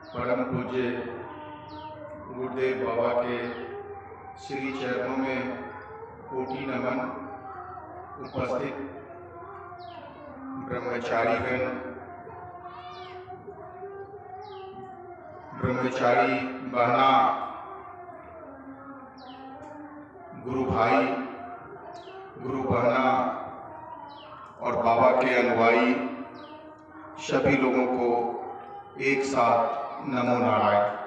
परम पूज्य गुरुदेव बाबा के श्री चरणों में कोटि नमन। उपस्थित ब्रह्मचारीगण, ब्रह्मचारी बहना, गुरु भाई, गुरु बहना और बाबा के अनुयायी सभी लोगों को एक साथ नमो नारायण।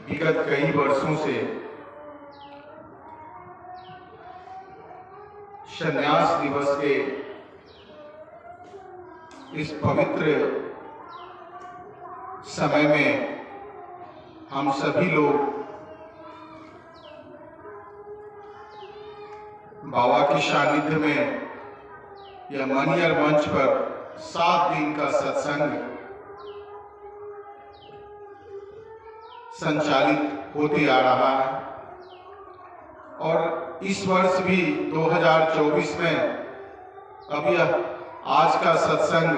विगत कई वर्षों से संन्यास दिवस के इस पवित्र समय में हम सभी लोग बाबा के सानिध्य में या मनियर मंच पर 7 दिन का सत्संग संचालित होते आ रहा है और इस वर्ष भी 2024 में अब यह आज का सत्संग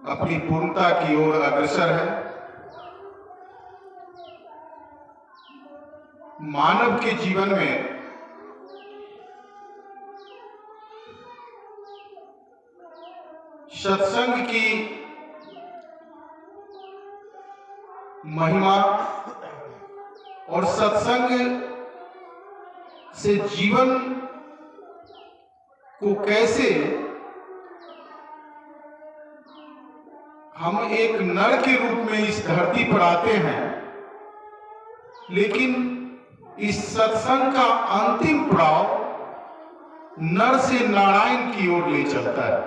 अपनी पूर्णता की ओर अग्रसर है। मानव के जीवन में सत्संग की महिमा और सत्संग से जीवन को कैसे हम एक नर के रूप में इस धरती पर आते हैं, लेकिन इस सत्संग का अंतिम पड़ाव नर से नारायण की ओर ले चलता है।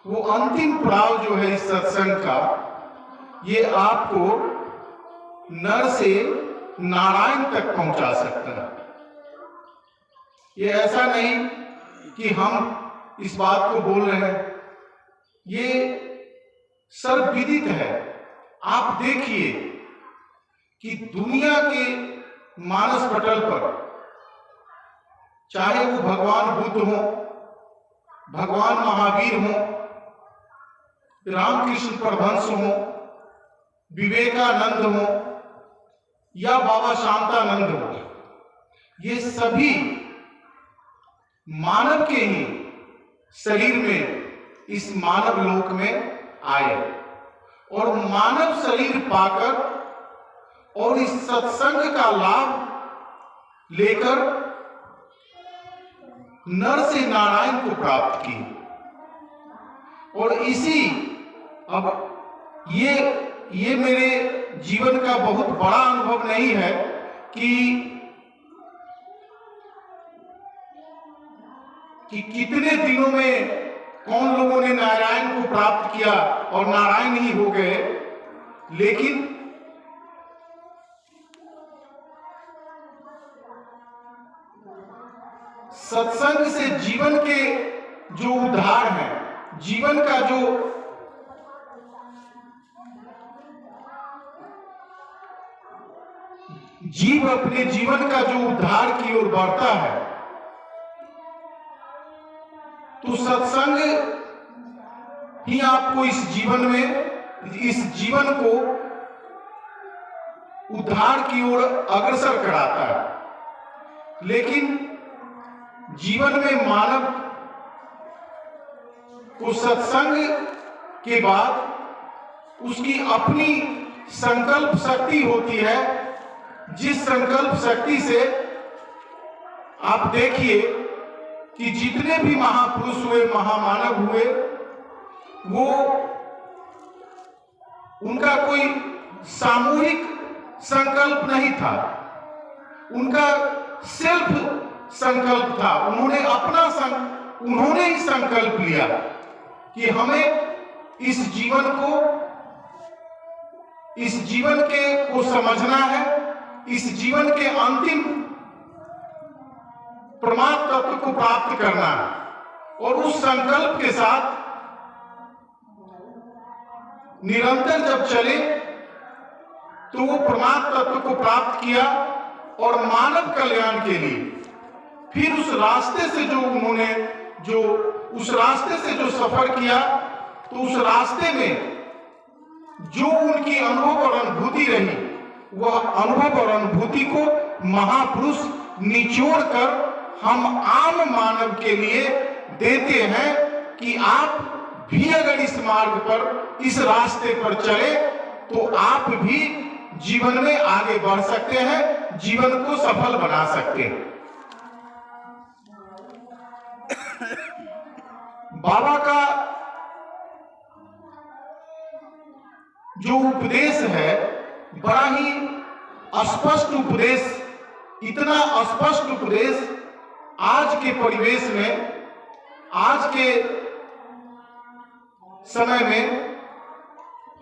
वो अंतिम पड़ाव जो है इस सत्संग का, ये आपको नर से नारायण तक पहुंचा सकता है। ये ऐसा नहीं कि हम इस बात को बोल रहे हैं, ये सर्वविदित है। आप देखिए कि दुनिया के मानस पटल पर, चाहे वो भगवान बुद्ध हो, भगवान महावीर हो, रामकृष्ण परमहंस हो, विवेकानंद हो या बाबा शांतानंद हो, ये सभी मानव के ही शरीर में इस मानव लोक में आए और मानव शरीर पाकर और इस सत्संग का लाभ लेकर नर से नारायण को प्राप्त की। और इसी अब ये मेरे जीवन का बहुत बड़ा अनुभव नहीं है कि कितने दिनों में कौन लोगों ने नारायण को प्राप्त किया और नारायण ही हो गए, लेकिन सत्संग से जीवन के जो उद्धार है, जीवन का जो जीव अपने जीवन का जो उद्धार की ओर बढ़ता है, तो सत्संग ही आपको इस जीवन में, इस जीवन को उद्धार की ओर अग्रसर कराता है। लेकिन जीवन में मानव को सत्संग के बाद उसकी अपनी संकल्प शक्ति होती है, जिस संकल्प शक्ति से आप देखिए कि जितने भी महापुरुष हुए, महामानव हुए, वो उनका कोई सामूहिक संकल्प नहीं था, उनका सेल्फ संकल्प था। उन्होंने ही संकल्प लिया कि हमें इस जीवन को समझना है, इस जीवन के अंतिम परमात्म तत्व को प्राप्त करना है। और उस संकल्प के साथ निरंतर जब चले तो वो परमात्म तत्व को प्राप्त किया और मानव कल्याण के लिए। फिर उस रास्ते से जो सफर किया, तो उस रास्ते में जो उनकी अनुभव और अनुभूति रही, वह अनुभव और अनुभूति को महापुरुष निचोड़ कर हम आम मानव के लिए देते हैं कि आप भी अगर इस मार्ग पर, इस रास्ते पर चले तो आप भी जीवन में आगे बढ़ सकते हैं, जीवन को सफल बना सकते हैं। बाबा का जो उपदेश है, बड़ा ही स्पष्ट उपदेश, इतना स्पष्ट उपदेश आज के परिवेश में, आज के समय में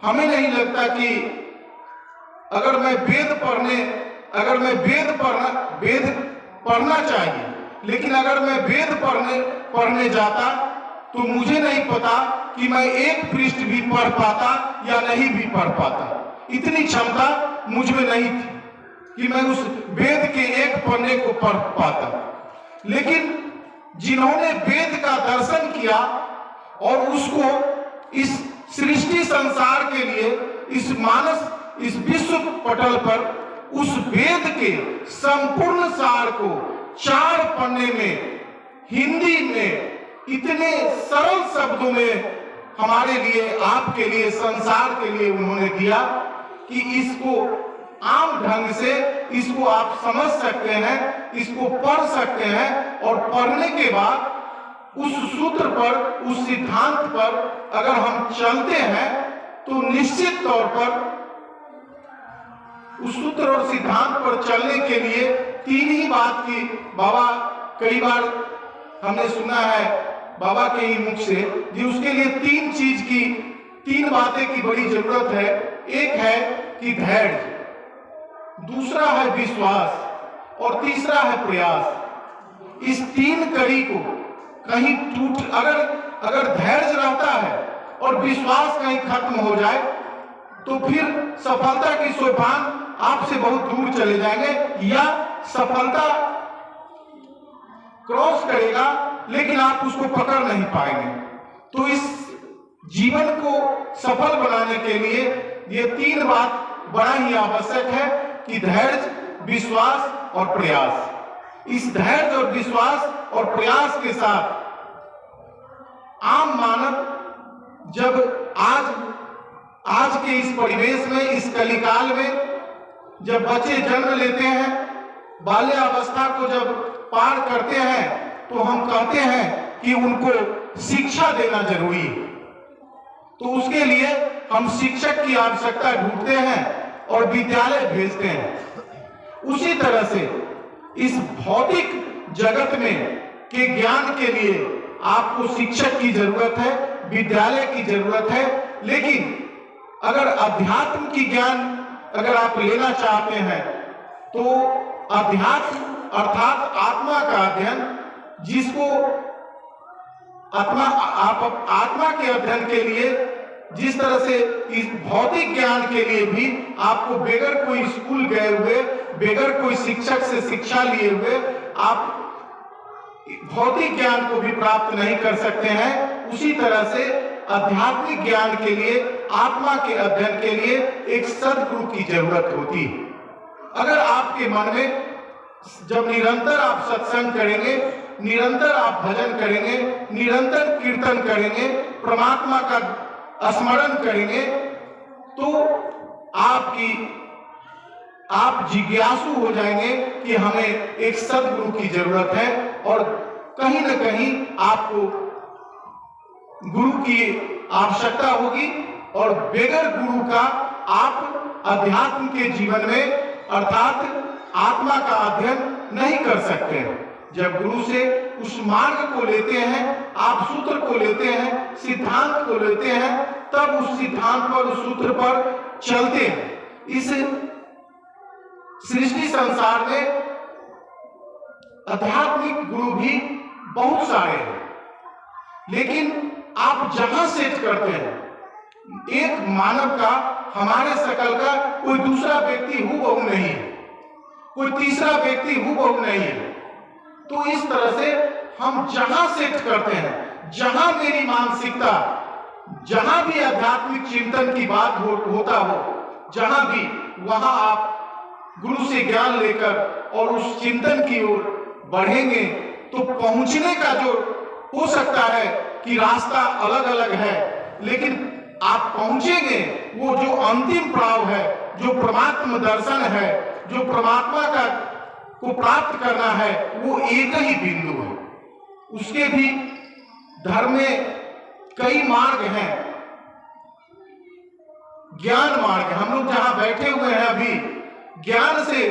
हमें नहीं लगता कि अगर मैं वेद पढ़ना चाहिए, लेकिन अगर मैं वेद पढ़ने जाता तो मुझे नहीं पता कि मैं एक पृष्ठ भी पढ़ पाता या नहीं भी पढ़ पाता। इतनी क्षमता मुझ में नहीं थी कि मैं उस वेद के एक पन्ने को पढ़ पाता। लेकिन जिन्होंने वेद का दर्शन किया और उसको इस सृष्टि संसार के लिए, इस विश्व पटल पर उस वेद के संपूर्ण सार को 4 पन्ने में हिंदी में इतने सरल शब्दों में हमारे लिए, आपके लिए, संसार के लिए उन्होंने दिया कि इसको आम ढंग से इसको आप समझ सकते हैं, इसको पढ़ सकते हैं, और पढ़ने के बाद उस सूत्र पर, उस सिद्धांत पर अगर हम चलते हैं तो निश्चित तौर पर उस सूत्र और सिद्धांत पर चलने के लिए 3 ही बात की बाबा, कई बार हमने सुना है बाबा के ही मुख से, कि उसके लिए 3 बातें की बड़ी जरूरत है। एक है कि धैर्य, दूसरा है विश्वास और तीसरा है प्रयास। इस 3 कड़ी को कहीं अगर धैर्य रहता है और विश्वास कहीं खत्म हो जाए तो फिर सफलता की सोपान आपसे बहुत दूर चले जाएंगे, या सफलता क्रॉस करेगा लेकिन आप उसको पकड़ नहीं पाएंगे। तो इस जीवन को सफल बनाने के लिए ये 3 बात बड़ा ही आवश्यक है कि धैर्य, विश्वास और प्रयास। इस धैर्य और विश्वास और प्रयास के साथ आम मानव जब आज के इस परिवेश में, इस कलिकाल में जब बच्चे जन्म लेते हैं, बाल्यावस्था को जब पार करते हैं, तो हम कहते हैं कि उनको शिक्षा देना जरूरी है। तो उसके लिए हम शिक्षक की आवश्यकता ढूंढते हैं और विद्यालय भेजते हैं। उसी तरह से इस भौतिक जगत में के ज्ञान के लिए आपको शिक्षक की जरूरत है, विद्यालय की जरूरत है। लेकिन अगर अध्यात्म की ज्ञान अगर आप लेना चाहते हैं तो अध्यात्म अर्थात आत्मा का अध्ययन, जिसको आत्मा के अध्ययन के लिए जिस तरह से इस भौतिक ज्ञान के लिए भी आपको बगैर कोई स्कूल गए हुए, बगैर कोई शिक्षक से शिक्षा लिए हुए आप भौतिक ज्ञान को भी प्राप्त नहीं कर सकते हैं, उसी तरह से आध्यात्मिक ज्ञान के लिए, आत्मा के अध्ययन के लिए एक सद्गुरु की जरूरत होती है। अगर आपके मन में जब निरंतर आप सत्संग करेंगे, निरंतर आप भजन करेंगे, निरंतर कीर्तन करेंगे, परमात्मा का स्मरण करेंगे, तो आप जिज्ञासु हो जाएंगे कि हमें एक सद्गुरु की जरूरत है, और कहीं न कहीं आपको गुरु की आवश्यकता होगी, और बगैर गुरु का आप अध्यात्म के जीवन में अर्थात आत्मा का अध्ययन नहीं कर सकते हैं। जब गुरु से उस मार्ग को लेते हैं, आप सूत्र को लेते हैं, सिद्धांत को लेते हैं, तब उस सिद्धांत पर, उस सूत्र पर चलते हैं। इस सृष्टि संसार में आध्यात्मिक गुरु भी बहुत सारे हैं, लेकिन आप जहां सेट करते हैं, एक मानव का, हमारे शकल का कोई दूसरा व्यक्ति हूबहू नहीं है। कोई तीसरा व्यक्ति हूबहू नहीं है। तो इस तरह से हम जहां सेट करते हैं, जहां मेरी मानसिकता, जहां भी आध्यात्मिक चिंतन की बात होता हो, जहां भी, वहां आप गुरु से ज्ञान लेकर और उस चिंतन की ओर बढ़ेंगे तो पहुंचने का जो हो सकता है कि रास्ता अलग अलग है, लेकिन आप पहुंचेंगे वो जो अंतिम पड़ाव है, जो परमात्मा दर्शन है, जो परमात्मा का को प्राप्त करना है, वो एक ही बिंदु है। उसके भी धर्म में कई मार्ग हैं। ज्ञान मार्ग, हम लोग जहां बैठे हुए हैं अभी, ज्ञान से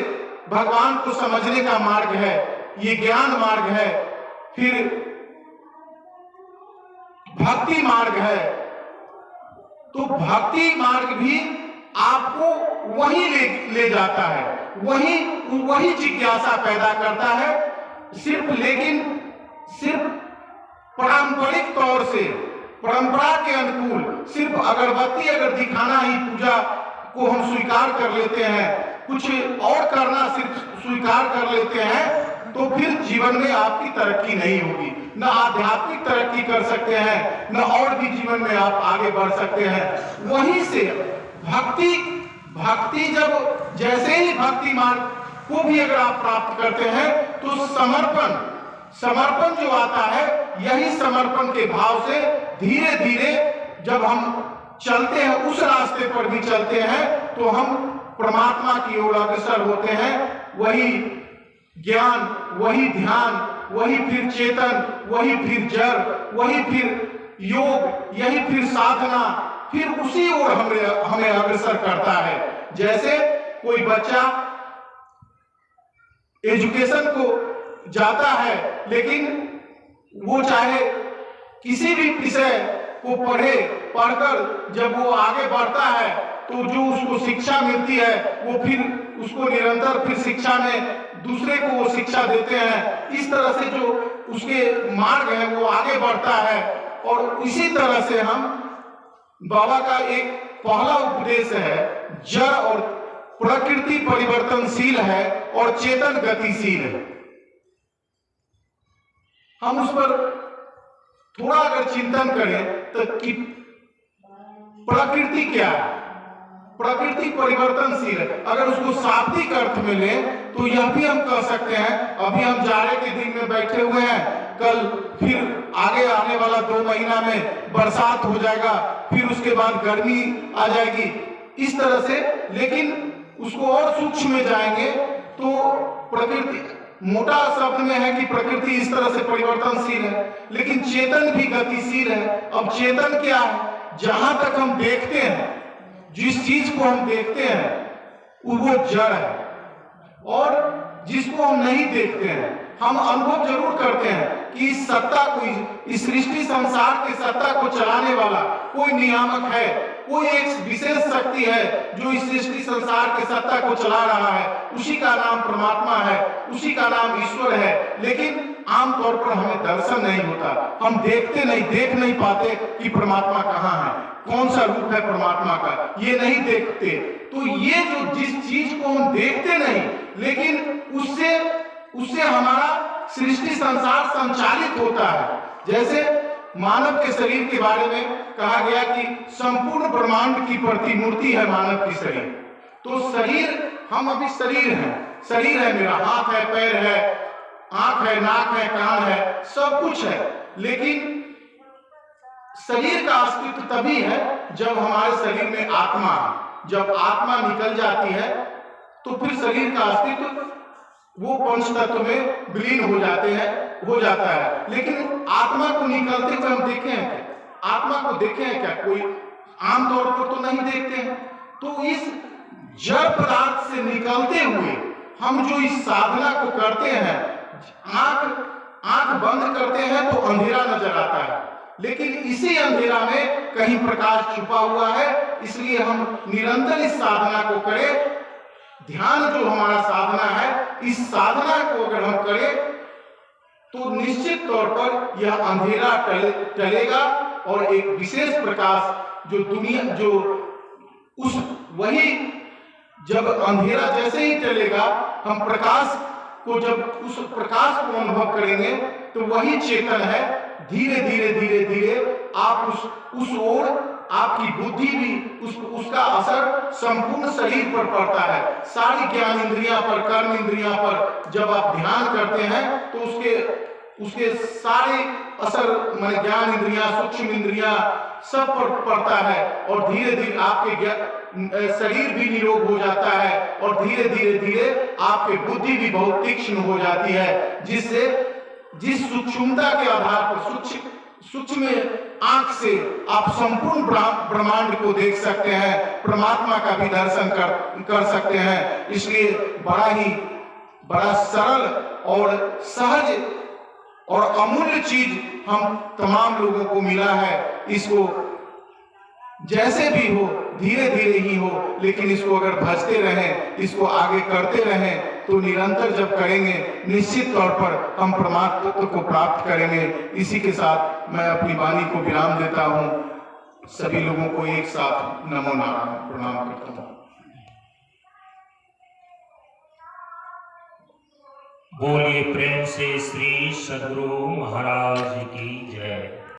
भगवान को समझने का मार्ग है, ये ज्ञान मार्ग है। फिर भक्ति मार्ग है, तो भक्ति मार्ग भी आपको वही ले जाता है, वही जिज्ञासा पैदा करता है। लेकिन सिर्फ पारंपरिक तौर से, परंपरा के अनुकूल सिर्फ अगरबत्ती अगर दिखाना ही पूजा को हम स्वीकार कर लेते हैं, कुछ और करना सिर्फ स्वीकार कर लेते हैं, तो फिर जीवन में आपकी तरक्की नहीं होगी। न आध्यात्मिक तरक्की कर सकते हैं, न और भी जीवन में आप आगे बढ़ सकते हैं। वहीं से भक्ति जब, जैसे ही भक्ति मार्ग को भी अगर आप प्राप्त करते हैं, तो समर्पण जो आता है, यही समर्पण के भाव से धीरे धीरे जब हम चलते हैं, उस रास्ते पर भी चलते हैं, तो हम परमात्मा की ओर अग्रसर होते हैं। वही ज्ञान, वही ध्यान, वही फिर चेतन, वही फिर जड़, वही फिर योग, यही फिर साधना, फिर उसी ओर हमें अग्रसर करता है। जैसे कोई बच्चा एजुकेशन को जाता है, लेकिन वो चाहे किसी भी विषय को पढ़कर जब वो आगे बढ़ता है, तो जो उसको शिक्षा मिलती है, वो फिर उसको निरंतर फिर शिक्षा में दूसरे को वो शिक्षा देते हैं। इस तरह से जो उसके मार्ग है वो आगे बढ़ता है। और इसी तरह से हम, बाबा का एक पहला उपदेश है, जड़ और प्रकृति परिवर्तनशील है और चेतन गतिशील है। हम उस पर थोड़ा अगर चिंतन करें तो कि प्रकृति क्या है, प्रकृति परिवर्तनशील है। अगर उसको शाब्दिक अर्थ में लें तो यह भी हम कह सकते हैं, अभी हम जाड़े के दिन में बैठे हुए हैं, कल फिर आगे आने वाला 2 महीना में बरसात हो जाएगा, फिर उसके बाद गर्मी आ जाएगी, इस तरह से। लेकिन उसको और सूक्ष्म में जाएंगे तो प्रकृति, मोटा शब्द में है कि प्रकृति इस तरह से परिवर्तनशील है, लेकिन चेतन भी गतिशील है। अब चेतन क्या है? जहां तक हम देखते हैं, जिस चीज को हम देखते हैं वो जड़ है, और जिसको हम नहीं देखते हैं, हम अनुभव जरूर करते हैं कि इस सत्ता को, इस सृष्टि संसार के सत्ता को चलाने वाला कोई नियामक है, कोई एक विशेष शक्ति है जो इस सृष्टि संसार के सत्ता को चला रहा है, उसी का नाम परमात्मा है, उसी का नाम ईश्वर है। लेकिन आमतौर पर हमें दर्शन नहीं होता, हम देख नहीं पाते कि परमात्मा कहाँ है, कौन सा रूप है परमात्मा का, ये नहीं देखते। तो ये जो जिस चीज को हम देखते नहीं, लेकिन उससे हमारा सृष्टि संसार संचालित होता है। जैसे मानव के शरीर के बारे में कहा गया कि संपूर्ण ब्रह्मांड की प्रतिमूर्ति है मानव की शरीर। तो शरीर, हम अभी शरीर है, मेरा हाथ है, पैर है, आंख है, नाक है, कान है, सब कुछ है। लेकिन शरीर का अस्तित्व तभी है जब हमारे शरीर में आत्मा, जब आत्मा निकल जाती है तो फिर शरीर का अस्तित्व वो पंच तत्व में विलीन हो जाता है। लेकिन आत्मा को निकलते हुए हम देखे हैं क्या? आत्मा को देखे हैं क्या? कोई आमतौर पर तो नहीं देखते हैं। तो इस जड़ पदार्थ से निकलते हुए हम जो इस साधना को करते हैं, आंख बंद करते हैं तो अंधेरा नजर आता है, लेकिन इसी अंधेरा में कहीं प्रकाश छुपा हुआ है। इसलिए हम निरंतर इस साधना को करें। ध्यान जो हमारा साधना है, इस साधना को अगर हम करें तो निश्चित तौर पर यह अंधेरा टलेगा और एक विशेष प्रकाश जो दुनिया, जो उस वही जब अंधेरा जैसे ही चलेगा, हम प्रकाश को जब उस प्रकाश को अनुभव करेंगे तो वही चेतन है। धीरे धीरे धीरे धीरे आप उस ओर आपकी बुद्धि भी उसका असर संपूर्ण शरीर पर पड़ता है। सारी ज्ञान इंद्रियां पर, कर्म इंद्रियां पर जब आप ध्यान करते हैं तो उसके सारे असर मन ज्ञान इंद्रियां, सूक्ष्म इंद्रियां सब पर पड़ता है और धीरे धीरे आपके शरीर भी निरोग हो जाता है और धीरे धीरे धीरे आपकी बुद्धि भी बहुत तीक्ष्ण हो जाती है, जिससे जिस सूक्ष्मता के आधार पर सूक्ष्म आंख से आप संपूर्ण ब्रह्मांड को देख सकते हैं, परमात्मा का भी दर्शन कर सकते हैं। इसलिए बड़ा सरल और सहज और अमूल्य चीज हम तमाम लोगों को मिला है। इसको जैसे भी हो, धीरे धीरे ही हो, लेकिन इसको अगर भजते रहें, इसको आगे करते रहें तो निरंतर जब करेंगे निश्चित तौर पर हम परमात्मा तत्व को प्राप्त करेंगे। इसी के साथ मैं अपनी वाणी को विराम देता हूं। सभी लोगों को एक साथ नमो नारायण प्रणाम करता हूं। बोलिए प्रेम से श्री सद्गुरु महाराज की जय।